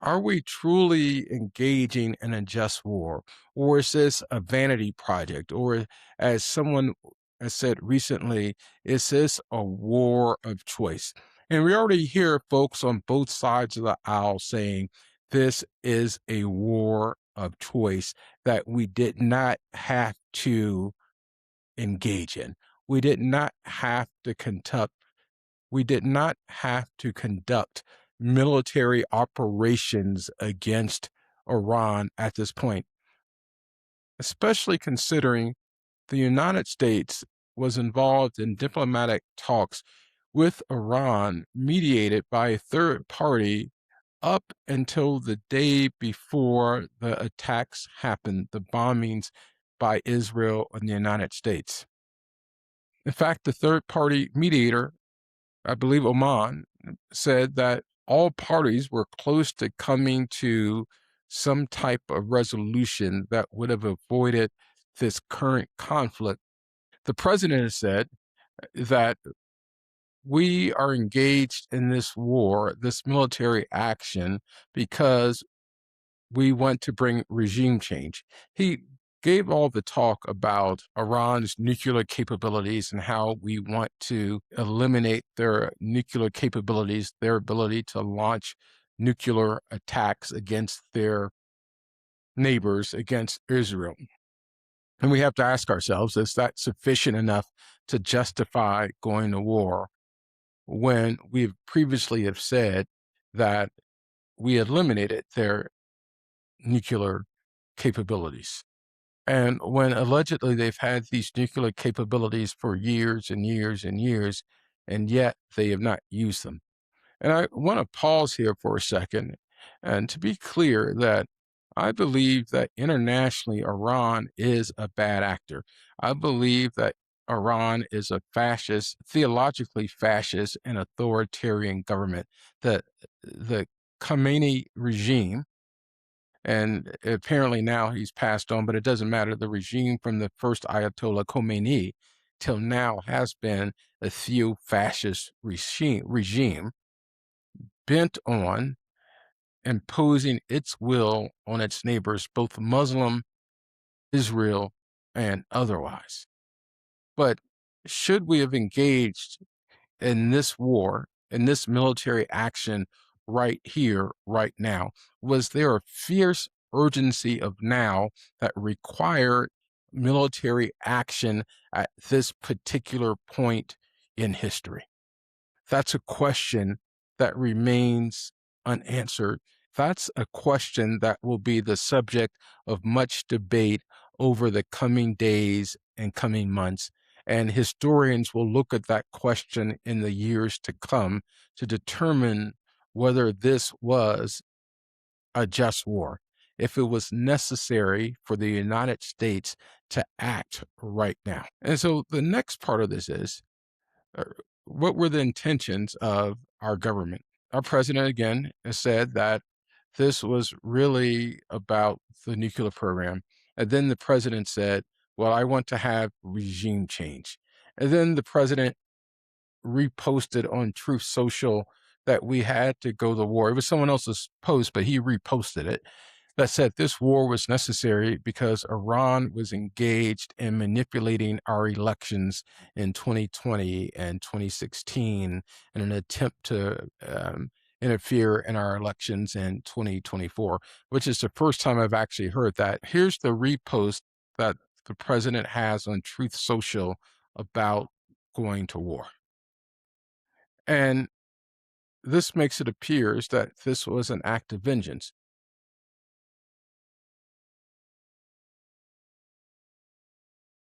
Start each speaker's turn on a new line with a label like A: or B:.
A: Are we truly engaging in a just war? Or is this a vanity project? Or, as someone has said recently, is this a war of choice? And we already hear folks on both sides of the aisle saying this is a war of choice that we did not have to engage in. We did not have to conduct we did not have to conduct military operations against Iran at this point, especially considering the United States was involved in diplomatic talks with Iran, mediated by a third party, up until the day before the attacks happened, the bombings by Israel and the United States. In fact, the third party mediator, I believe Oman, said that all parties were close to coming to some type of resolution that would have avoided this current conflict. The president has said that we are engaged in this war, this military action, because we want to bring regime change. He gave all the talk about Iran's nuclear capabilities and how we want to eliminate their nuclear capabilities, their ability to launch nuclear attacks against their neighbors, against Israel. And we have to ask ourselves, is that sufficient enough to justify going to war when we've previously have said that we eliminated their nuclear capabilities? And when allegedly they've had these nuclear capabilities for years and years and years, and yet they have not used them. And I want to pause here for a second and to be clear that I believe that internationally, Iran is a bad actor. I believe that Iran is a fascist, theologically fascist and authoritarian government. The Khamenei regime, and apparently now he's passed on, but it doesn't matter. The regime from the first Ayatollah Khomeini till now has been a theo-fascist regime bent on imposing its will on its neighbors, both Muslim, Israel, and otherwise. But should we have engaged in this war, in this military action right here, right now? Was there a fierce urgency of now that required military action at this particular point in history? That's a question that remains unanswered. That's a question that will be the subject of much debate over the coming days and coming months. And historians will look at that question in the years to come to determine whether this was a just war, if it was necessary for the United States to act right now. And so the next part of this is, uh, what were the intentions of our government? Our president, again, has said that this was really about the nuclear program. And then the president said, well, I want to have regime change. And then the president reposted on Truth Social that we had to go to war. It was someone else's post, but he reposted it, that said this war was necessary because Iran was engaged in manipulating our elections in 2020 and 2016 in an attempt to interfere in our elections in 2024, which is the first time I've actually heard that. Here's the repost that the president has on Truth Social about going to war. And this makes it appears that this was an act of vengeance.